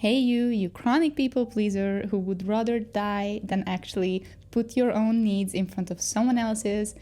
Hey you chronic people pleaser who would rather die than actually put your own needs in front of someone else's,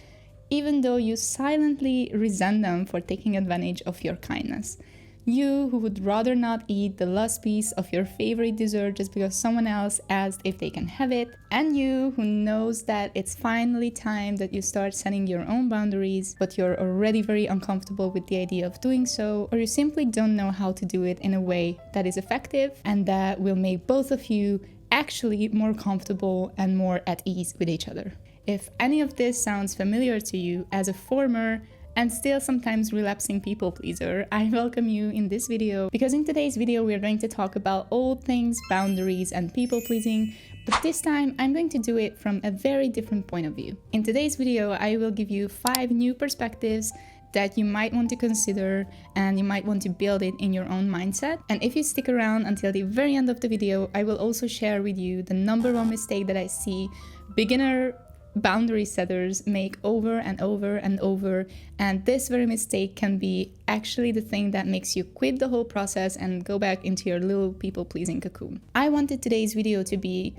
even though you silently resent them for taking advantage of your kindness. You who would rather not eat the last piece of your favorite dessert just because someone else asked if they can have it. And you who knows that it's finally time that you start setting your own boundaries, but you're already very uncomfortable with the idea of doing so, or you simply don't know how to do it in a way that is effective and that will make both of you actually more comfortable and more at ease with each other. If any of this sounds familiar to you as a former and still sometimes relapsing people pleaser, I welcome you in this video, because in today's video we are going to talk about all things boundaries and people pleasing, but this time I'm going to do it from a very different point of view. In today's video I will give you 5 new perspectives that you might want to consider and you might want to build it in your own mindset. And if you stick around until the very end of the video, I will also share with you the number 1 mistake that I see beginner boundary setters make over and over and over, and this very mistake can be actually the thing that makes you quit the whole process and go back into your little people-pleasing cocoon. I wanted today's video to be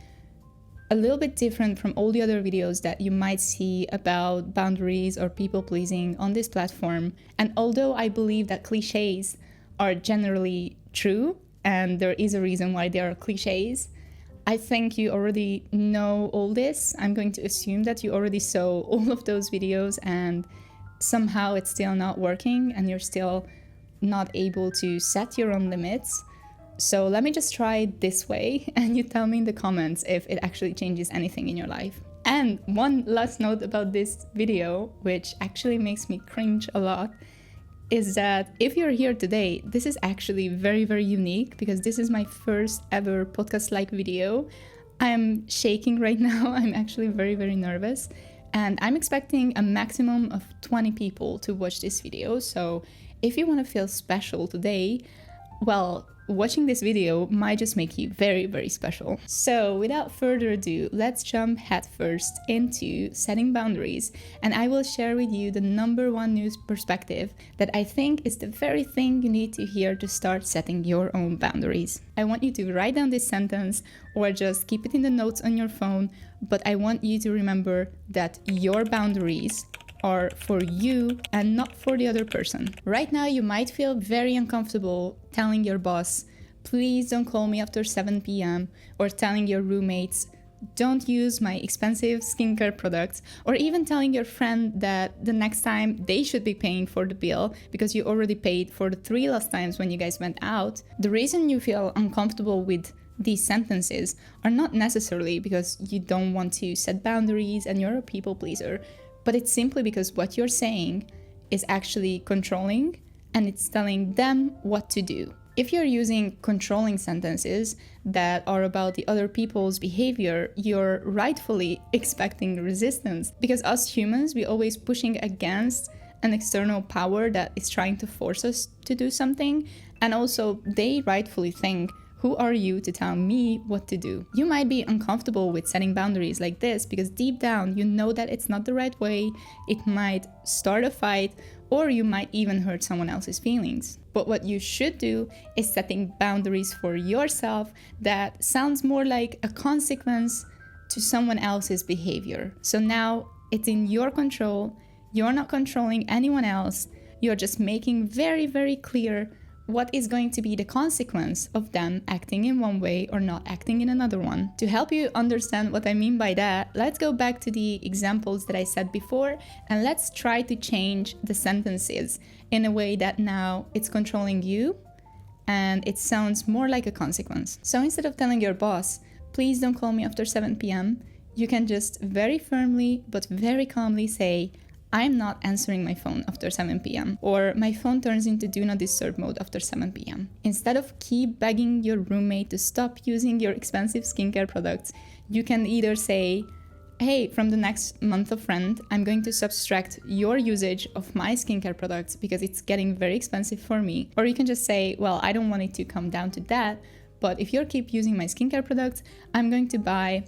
a little bit different from all the other videos that you might see about boundaries or people-pleasing on this platform, and although I believe that cliches are generally true and there is a reason why they are cliches, I think you already know all this. I'm going to assume that you already saw all of those videos and somehow it's still not working and you're still not able to set your own limits. So let me just try it this way and you tell me in the comments if it actually changes anything in your life. And one last note about this video, which actually makes me cringe a lot, is that if you're here today, this is actually very, very unique because this is my first ever podcast-like video. I'm shaking right now. I'm actually very, very nervous. And I'm expecting a maximum of 20 people to watch this video. So if you want to feel special today, well, watching this video might just make you very, very special. So without further ado, let's jump headfirst into setting boundaries, and I will share with you the number 1 news perspective that I think is the very thing you need to hear to start setting your own boundaries. I want you to write down this sentence or just keep it in the notes on your phone, but I want you to remember that your boundaries are for you and not for the other person. Right now you might feel very uncomfortable telling your boss, please don't call me after 7 p.m. or telling your roommates, don't use my expensive skincare products, or even telling your friend that the next time they should be paying for the bill because you already paid for the 3 last times when you guys went out. The reason you feel uncomfortable with these sentences are not necessarily because you don't want to set boundaries and you're a people pleaser, but it's simply because what you're saying is actually controlling and it's telling them what to do. If you're using controlling sentences that are about the other people's behavior, you're rightfully expecting resistance, because us humans, we always pushing against an external power that is trying to force us to do something, and also they rightfully think, who are you to tell me what to do? You might be uncomfortable with setting boundaries like this because deep down you know that it's not the right way, it might start a fight, or you might even hurt someone else's feelings. But what you should do is setting boundaries for yourself that sounds more like a consequence to someone else's behavior. So now it's in your control, you're not controlling anyone else, you're just making very, very clear what is going to be the consequence of them acting in one way or not acting in another one. To help you understand what I mean by that, let's go back to the examples that I said before and let's try to change the sentences in a way that now it's controlling you and it sounds more like a consequence. So instead of telling your boss, please don't call me after 7 p.m., you can just very firmly but very calmly say, I'm not answering my phone after 7 p.m. or my phone turns into do not disturb mode after 7 p.m. Instead of keep begging your roommate to stop using your expensive skincare products, you can either say, hey, from the next month of rent, I'm going to subtract your usage of my skincare products because it's getting very expensive for me. Or you can just say, well, I don't want it to come down to that, but if you keep using my skincare products, I'm going to buy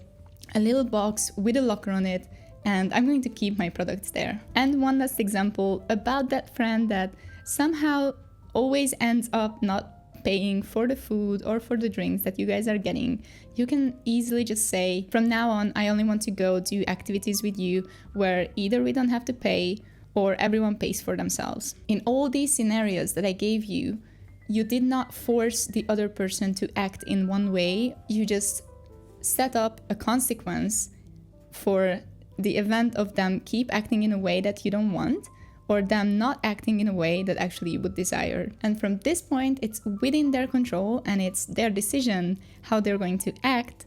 a little box with a locker on it and I'm going to keep my products there. And one last example about that friend that somehow always ends up not paying for the food or for the drinks that you guys are getting, you can easily just say, from now on, I only want to go do activities with you where either we don't have to pay or everyone pays for themselves. In all these scenarios that I gave you, you did not force the other person to act in one way. You just set up a consequence for the event of them keep acting in a way that you don't want, or them not acting in a way that actually you would desire. And from this point, it's within their control and it's their decision how they're going to act.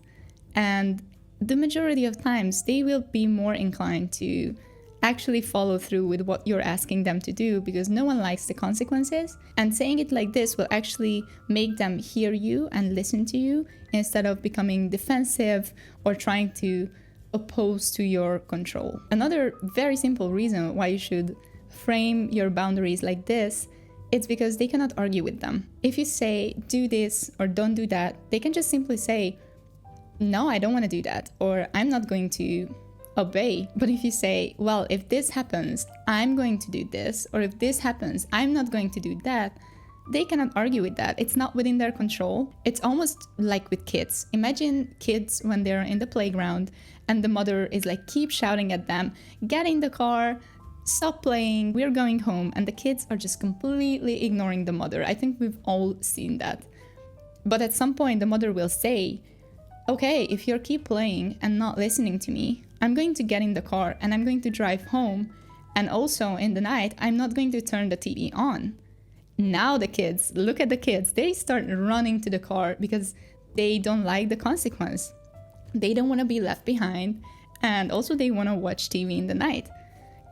And the majority of times, they will be more inclined to actually follow through with what you're asking them to do, because no one likes the consequences. And saying it like this will actually make them hear you and listen to you instead of becoming defensive or trying to oppose to your control. Another very simple reason why you should frame your boundaries like this, it's because they cannot argue with them. If you say, do this or don't do that, they can just simply say, no, I don't want to do that, or I'm not going to obey. But if you say, well, if this happens, I'm going to do this, or if this happens, I'm not going to do that, they cannot argue with that. It's not within their control. It's almost like with kids. Imagine kids when they're in the playground and the mother is like, keep shouting at them, get in the car, stop playing, we're going home. And the kids are just completely ignoring the mother. I think we've all seen that. But at some point, the mother will say, okay, if you keep playing and not listening to me, I'm going to get in the car and I'm going to drive home. And also in the night, I'm not going to turn the TV on. Now the kids, look at the kids, they start running to the car because they don't like the consequence. They don't want to be left behind. And also they want to watch TV in the night.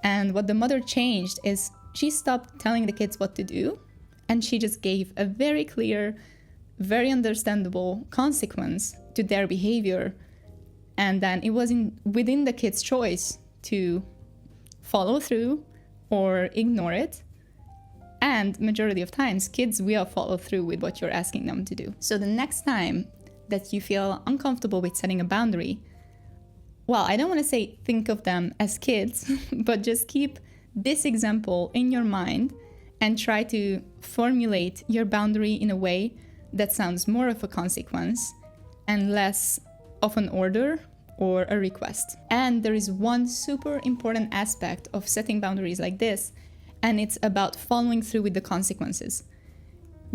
And what the mother changed is she stopped telling the kids what to do. And she just gave a very clear, very understandable consequence to their behavior. And then it was within the kids' choice to follow through or ignore it. And majority of times, kids will follow through with what you're asking them to do. So the next time that you feel uncomfortable with setting a boundary, well, I don't want to say think of them as kids, but just keep this example in your mind and try to formulate your boundary in a way that sounds more of a consequence and less of an order or a request. And there is one super important aspect of setting boundaries like this, and it's about following through with the consequences.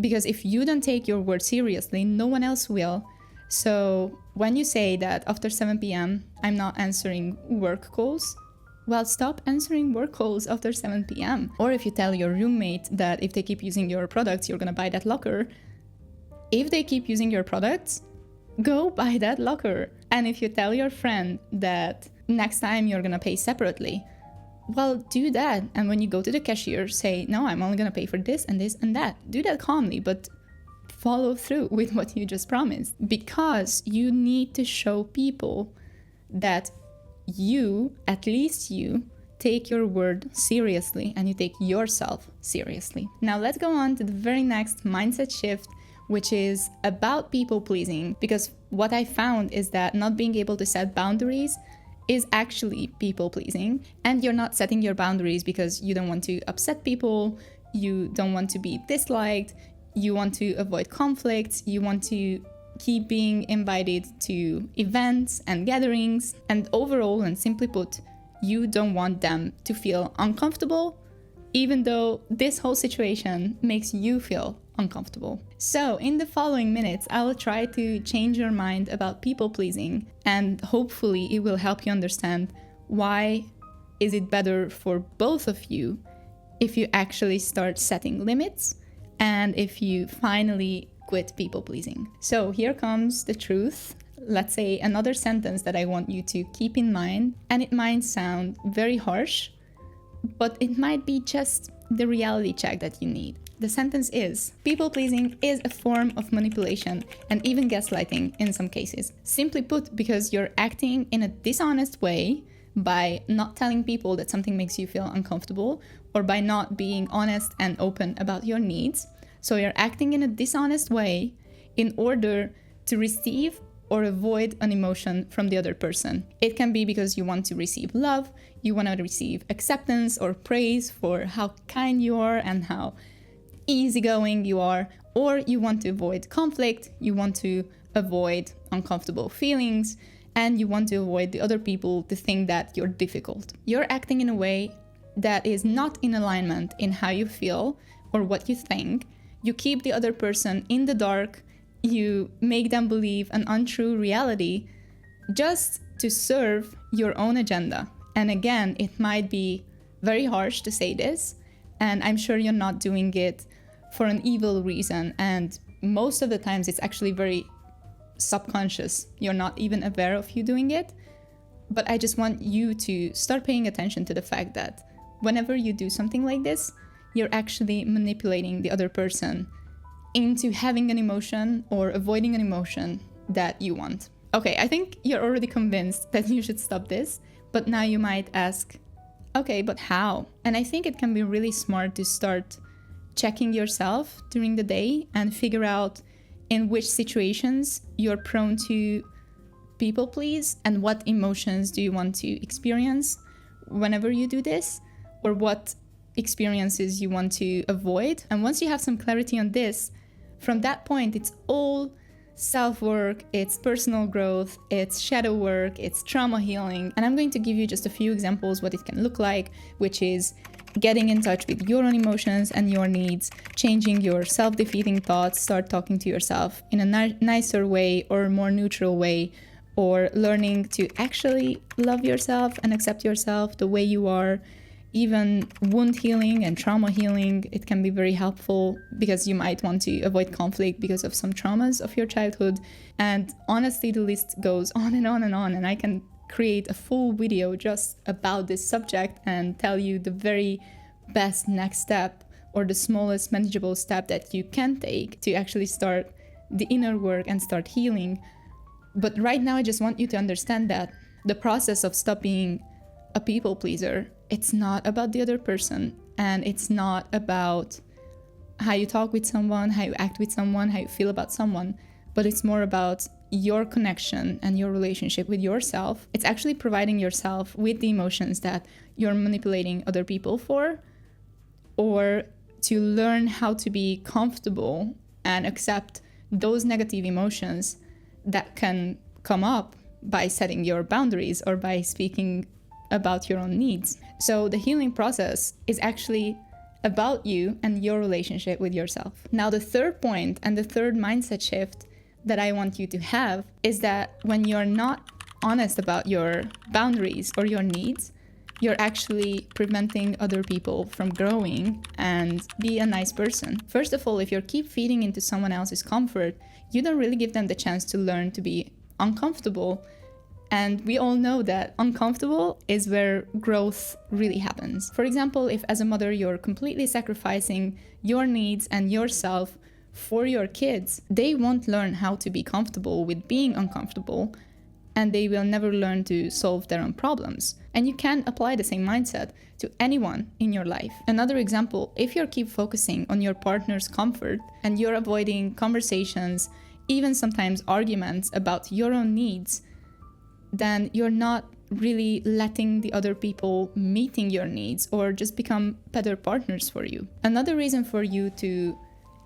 Because if you don't take your word seriously, no one else will. So when you say that after 7 p.m., I'm not answering work calls, well, stop answering work calls after 7 p.m. Or if you tell your roommate that if they keep using your products, you're gonna buy that locker, if they keep using your products, go buy that locker. And if you tell your friend that next time you're gonna pay separately, well, do that. And when you go to the cashier, say, no, I'm only gonna pay for this and this and that. Do that calmly, but follow through with what you just promised. Because you need to show people that you, at least you, take your word seriously and you take yourself seriously. Now let's go on to the very next mindset shift, which is about people pleasing. Because what I found is that not being able to set boundaries is actually people pleasing, and you're not setting your boundaries because you don't want to upset people, you don't want to be disliked, you want to avoid conflicts, you want to keep being invited to events and gatherings, and overall and simply put, you don't want them to feel uncomfortable, even though this whole situation makes you feel uncomfortable. So in the following minutes, I will try to change your mind about people pleasing, and hopefully it will help you understand why is it better for both of you if you actually start setting limits and if you finally quit people pleasing. So here comes the truth. Let's say another sentence that I want you to keep in mind, and it might sound very harsh, but it might be just the reality check that you need. The sentence is, people pleasing is a form of manipulation and even gaslighting in some cases. Simply put, because you're acting in a dishonest way by not telling people that something makes you feel uncomfortable, or by not being honest and open about your needs. So you're acting in a dishonest way in order to receive or avoid an emotion from the other person. It can be because you want to receive love, you want to receive acceptance or praise for how kind you are and how easygoing you are, Or you want to avoid conflict, you want to avoid uncomfortable feelings, and you want to avoid the other people to think that you're difficult. You're acting in a way that is not in alignment in how you feel or what you think. You keep the other person in the dark, you make them believe an untrue reality just to serve your own agenda. And again, it might be very harsh to say this, and I'm sure you're not doing it for an evil reason, and most of the times it's actually very subconscious. You're not even aware of you doing it. But I just want you to start paying attention to the fact that whenever you do something like this, you're actually manipulating the other person into having an emotion or avoiding an emotion that you want. Okay, I think you're already convinced that you should stop this, but now you might ask, okay, but how? And I think it can be really smart to start checking yourself during the day and figure out in which situations you're prone to people please and what emotions do you want to experience whenever you do this, or what experiences you want to avoid. And once you have some clarity on this, from that point, it's all self-work, it's personal growth, it's shadow work, it's trauma healing. And I'm going to give you just a few examples what it can look like, which is getting in touch with your own emotions and your needs, changing your self-defeating thoughts, start talking to yourself in a nicer way or more neutral way, or learning to actually love yourself and accept yourself the way you are. Even wound healing and trauma healing, it can be very helpful because you might want to avoid conflict because of some traumas of your childhood. And honestly, the list goes on and on and on, and I can create a full video just about this subject and tell you the very best next step or the smallest manageable step that you can take to actually start the inner work and start healing. But right now, I just want you to understand that the process of stop being a people pleaser, it's not about the other person, and it's not about how you talk with someone, how you act with someone, how you feel about someone, but it's more about your connection and your relationship with yourself. It's actually providing yourself with the emotions that you're manipulating other people for, or to learn how to be comfortable and accept those negative emotions that can come up by setting your boundaries or by speaking about your own needs. So the healing process is actually about you and your relationship with yourself. Now, the third point and the third mindset shift that I want you to have is that when you're not honest about your boundaries or your needs, you're actually preventing other people from growing and be a nice person. First of all, if you keep feeding into someone else's comfort, you don't really give them the chance to learn to be uncomfortable. And we all know that uncomfortable is where growth really happens. For example, if as a mother you're completely sacrificing your needs and yourself for your kids, they won't learn how to be comfortable with being uncomfortable, and they will never learn to solve their own problems. And you can apply the same mindset to anyone in your life. Another example, if you keep focusing on your partner's comfort and you're avoiding conversations, even sometimes arguments about your own needs, then you're not really letting the other people meeting your needs or just become better partners for you. Another reason for you to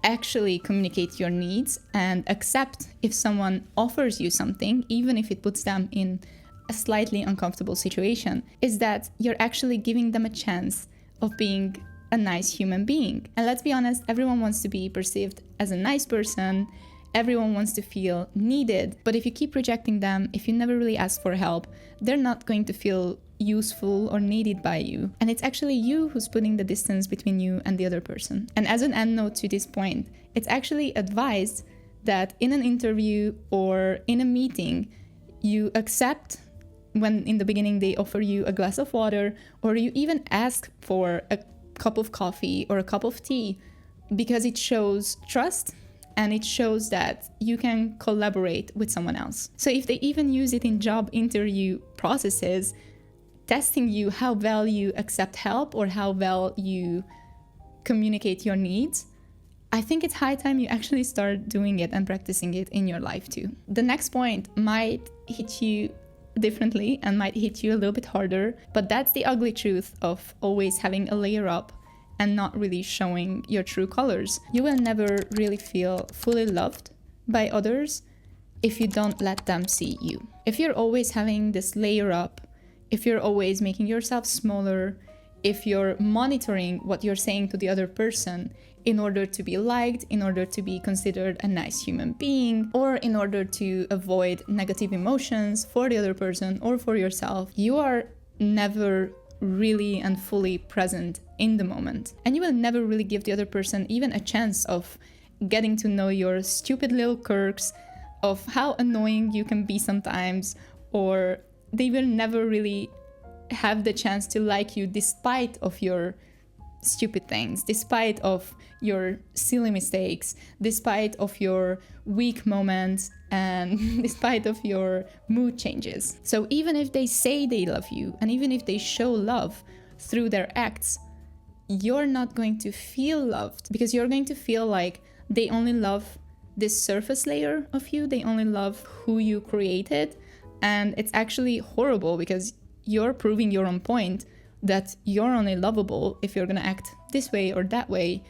actually communicate your needs and accept if someone offers you something, even if it puts them in a slightly uncomfortable situation, is that you're actually giving them a chance of being a nice human being. And let's be honest, everyone wants to be perceived as a nice person. Everyone wants to feel needed, but if you keep rejecting them, if you never really ask for help, they're not going to feel useful or needed by you. And it's actually you who's putting the distance between you and the other person. And as an end note to this point, it's actually advised that in an interview or in a meeting, you accept when in the beginning they offer you a glass of water, or you even ask for a cup of coffee or a cup of tea, because it shows trust. And it shows that you can collaborate with someone else. So if they even use it in job interview processes, testing you how well you accept help or how well you communicate your needs, I think it's high time you actually start doing it and practicing it in your life too. The next point might hit you differently and might hit you a little bit harder, but that's the ugly truth of always having a layer up and not really showing your true colors. You will never really feel fully loved by others if you don't let them see you. If you're always having this layer up, if you're always making yourself smaller, if you're monitoring what you're saying to the other person in order to be liked, in order to be considered a nice human being, or in order to avoid negative emotions for the other person or for yourself, you are never really and fully present in the moment. And you will never really give the other person even a chance of getting to know your stupid little quirks, of how annoying you can be sometimes, or they will never really have the chance to like you despite of your stupid things, despite of your silly mistakes, despite of your weak moments, and despite of your mood changes. So even if they say they love you, and even if they show love through their acts, you're not going to feel loved, because you're going to feel like they only love this surface layer of you, they only love who you created. And it's actually horrible, because you're proving your own point that you're only lovable if you're gonna act this way or that way,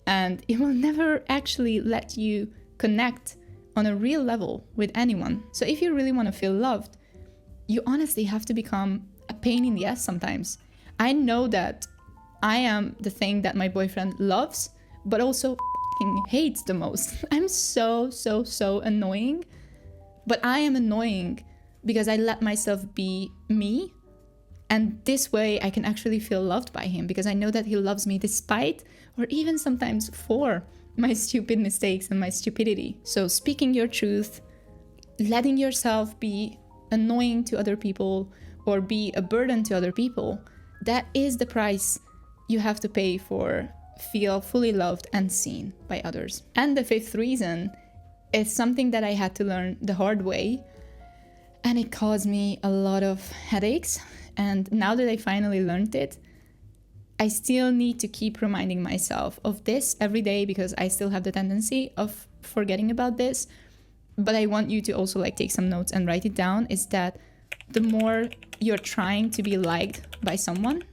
and it will never actually let you connect on a real level with anyone. So if you really want to feel loved, you honestly have to become a pain in the ass sometimes. I know that I am the thing that my boyfriend loves, but also hates the most. I'm so annoying, but I am annoying because I let myself be me. And this way I can actually feel loved by him, because I know that he loves me despite, or even sometimes for, my stupid mistakes and my stupidity. So speaking your truth, letting yourself be annoying to other people or be a burden to other people, that is the price you have to pay for feel fully loved and seen by others. And the fifth reason is something that I had to learn the hard way, and it caused me a lot of headaches. And now that I finally learned it, I still need to keep reminding myself of this every day, because I still have the tendency of forgetting about this. But I want you to also take some notes and write it down, is that the more you're trying to be liked by someone,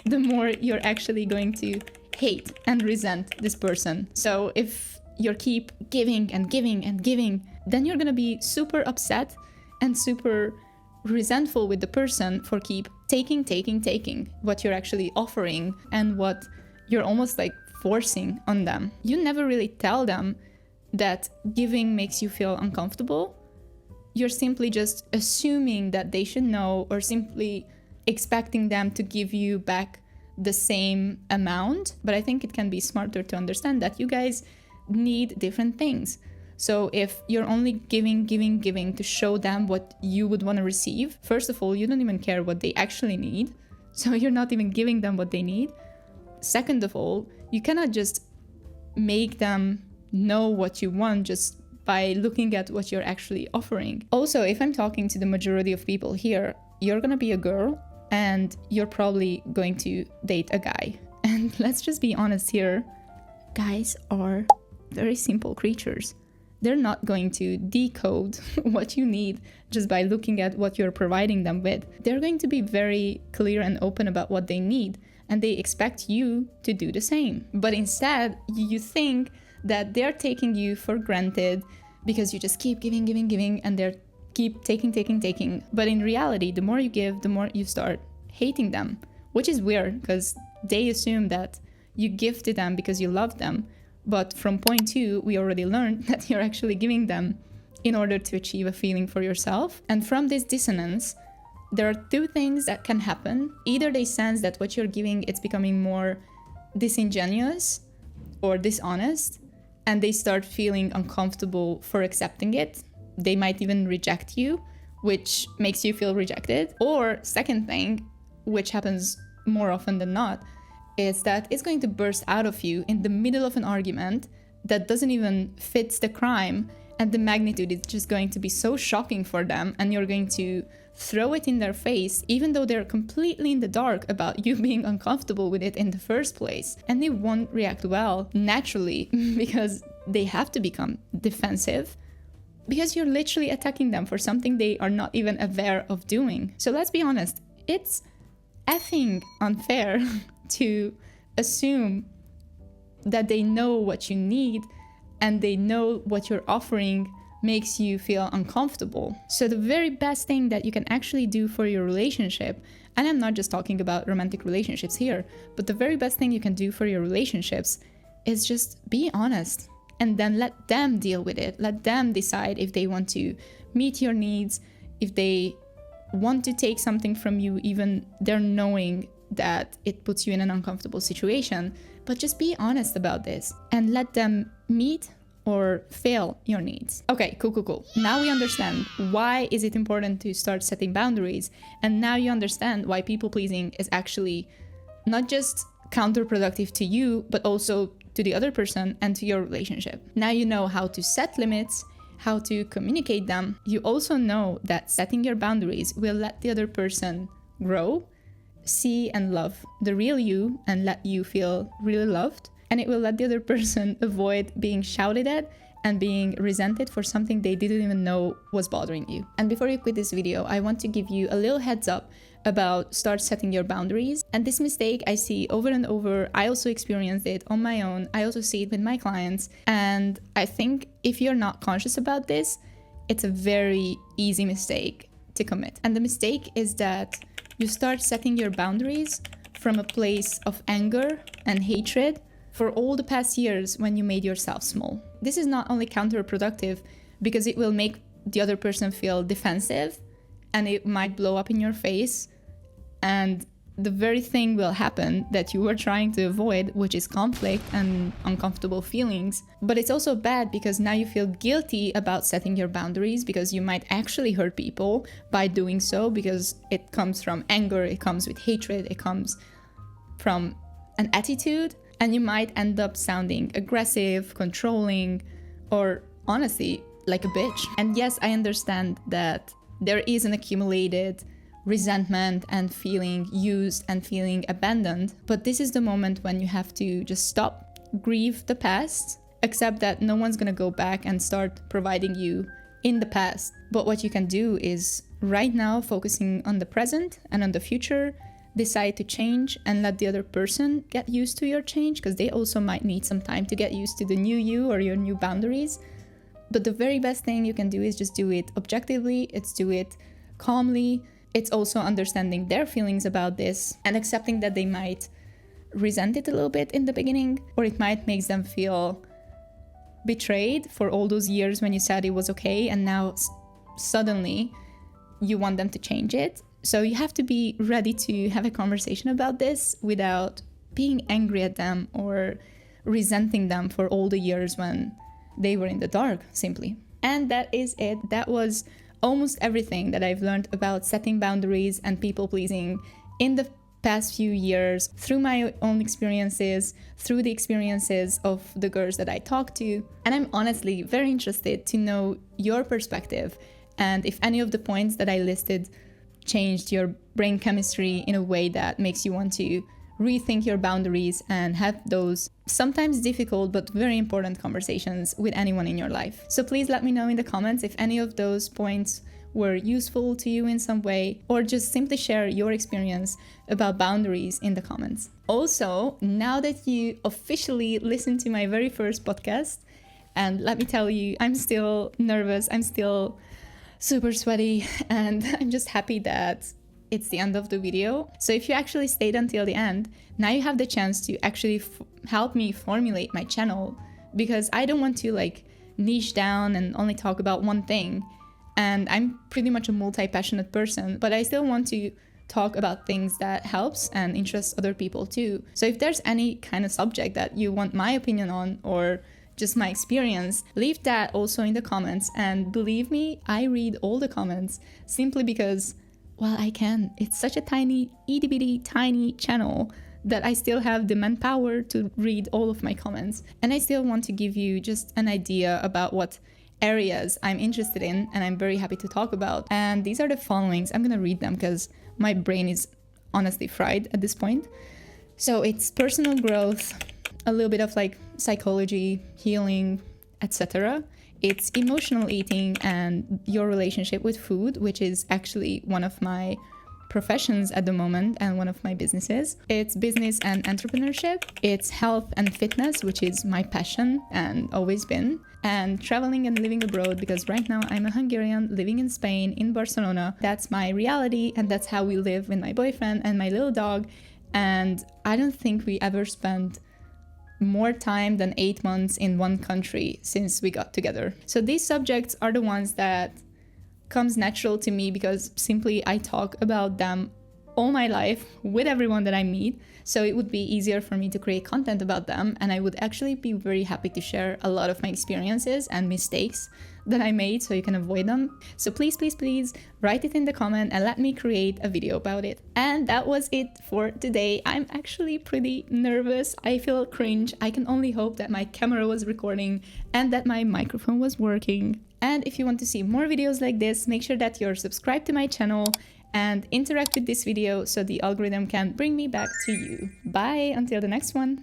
the more you're actually going to hate and resent this person. So if you keep giving and giving and giving, then you're gonna be super upset and super resentful with the person for keep taking what you're actually offering and what you're almost forcing on them. You never really tell them that giving makes you feel uncomfortable. You're simply just assuming that they should know, or simply expecting them to give you back the same amount. But I think it can be smarter to understand that you guys need different things. So if you're only giving to show them what you would want to receive, first of all, you don't even care what they actually need. So you're not even giving them what they need. Second of all, you cannot just make them know what you want just by looking at what you're actually offering. Also, if I'm talking to the majority of people here, you're gonna be a girl and you're probably going to date a guy. And let's just be honest here, guys are very simple creatures. They're not going to decode what you need just by looking at what you're providing them with. They're going to be very clear and open about what they need, and they expect you to do the same. But instead, you think that they're taking you for granted because you just keep giving, and they're keep taking. But in reality, the more you give, the more you start hating them, which is weird because they assume that you give to them because you love them. But from point 2, we already learned that you're actually giving them in order to achieve a feeling for yourself. And from this dissonance, there are 2 things that can happen. Either they sense that what you're giving, it's becoming more disingenuous or dishonest, and they start feeling uncomfortable for accepting it. They might even reject you, which makes you feel rejected. Or second thing, which happens more often than not, is that it's going to burst out of you in the middle of an argument that doesn't even fit the crime, and the magnitude is just going to be so shocking for them, and you're going to throw it in their face even though they're completely in the dark about you being uncomfortable with it in the first place. And they won't react well naturally because they have to become defensive, because you're literally attacking them for something they are not even aware of doing. So let's be honest, it's effing unfair to assume that they know what you need and they know what you're offering makes you feel uncomfortable. So the very best thing that you can actually do for your relationship, and I'm not just talking about romantic relationships here, but the very best thing you can do for your relationships is just be honest, and then let them deal with it. Let them decide if they want to meet your needs, if they want to take something from you, even they're knowing that it puts you in an uncomfortable situation. But just be honest about this and let them meet or fail your needs. Okay, cool. Now we understand why is it important to start setting boundaries, and now you understand why people pleasing is actually not just counterproductive to you, but also to the other person and to your relationship. Now you know how to set limits, how to communicate them. You also know that setting your boundaries will let the other person grow, see and love the real you, and let you feel really loved. And it will let the other person avoid being shouted at and being resented for something they didn't even know was bothering you. And before you quit this video, I want to give you a little heads up about start setting your boundaries. And this mistake I see over and over. I also experienced it on my own. I also see it with my clients. And I think if you're not conscious about this, it's a very easy mistake to commit. And the mistake is that you start setting your boundaries from a place of anger and hatred for all the past years when you made yourself small. This is not only counterproductive because it will make the other person feel defensive and it might blow up in your face, and the very thing will happen that you were trying to avoid, which is conflict and uncomfortable feelings. But it's also bad because now you feel guilty about setting your boundaries because you might actually hurt people by doing so, because it comes from anger, it comes with hatred, it comes from an attitude. And you might end up sounding aggressive, controlling, or honestly, like a bitch. And yes, I understand that there is an accumulated resentment and feeling used and feeling abandoned. But this is the moment when you have to just stop, grieve the past, accept that no one's gonna go back and start providing you in the past. But what you can do is right now, focusing on the present and on the future, decide to change and let the other person get used to your change, because they also might need some time to get used to the new you or your new boundaries. But the very best thing you can do is just do it objectively, it's do it calmly. It's also understanding their feelings about this and accepting that they might resent it a little bit in the beginning, or it might make them feel betrayed for all those years when you said it was okay and now suddenly you want them to change it. So you have to be ready to have a conversation about this without being angry at them or resenting them for all the years when they were in the dark, simply. And that is it. That was almost everything that I've learned about setting boundaries and people pleasing in the past few years, through my own experiences, through the experiences of the girls that I talked to. And I'm honestly very interested to know your perspective, and if any of the points that I listed changed your brain chemistry in a way that makes you want to rethink your boundaries and have those sometimes difficult but very important conversations with anyone in your life. So please let me know in the comments if any of those points were useful to you in some way, or just simply share your experience about boundaries in the comments. Also, now that you officially listened to my very first podcast, and let me tell you, I'm still nervous, I'm still super sweaty, and I'm just happy that it's the end of the video. So if you actually stayed until the end, now you have the chance to actually help me formulate my channel, because I don't want to niche down and only talk about one thing. And I'm pretty much a multi-passionate person, but I still want to talk about things that helps and interests other people too. So if there's any kind of subject that you want my opinion on, or just my experience, leave that also in the comments. And believe me, I read all the comments simply because, well, I can. It's such a tiny, itty bitty, tiny channel that I still have the manpower to read all of my comments. And I still want to give you just an idea about what areas I'm interested in and I'm very happy to talk about. And these are the followings. I'm gonna read them because my brain is honestly fried at this point. So it's personal growth, a little bit of psychology, healing, etc. It's emotional eating and your relationship with food, which is actually one of my professions at the moment and one of my businesses. It's business and entrepreneurship. It's health and fitness, which is my passion and always been. And traveling and living abroad, because right now I'm a Hungarian living in Spain, in Barcelona. That's my reality, and that's how we live with my boyfriend and my little dog. And I don't think we ever spent more time than 8 months in one country since we got together. So these subjects are the ones that comes natural to me because simply I talk about them all my life with everyone that I meet. So it would be easier for me to create content about them, and I would actually be very happy to share a lot of my experiences and mistakes that I made so you can avoid them. So please, please, please write it in the comment and let me create a video about it. And that was it for today. I'm actually pretty nervous. I feel cringe. I can only hope that my camera was recording and that my microphone was working. And if you want to see more videos like this, make sure that you're subscribed to my channel and interact with this video so the algorithm can bring me back to you. Bye, until the next one.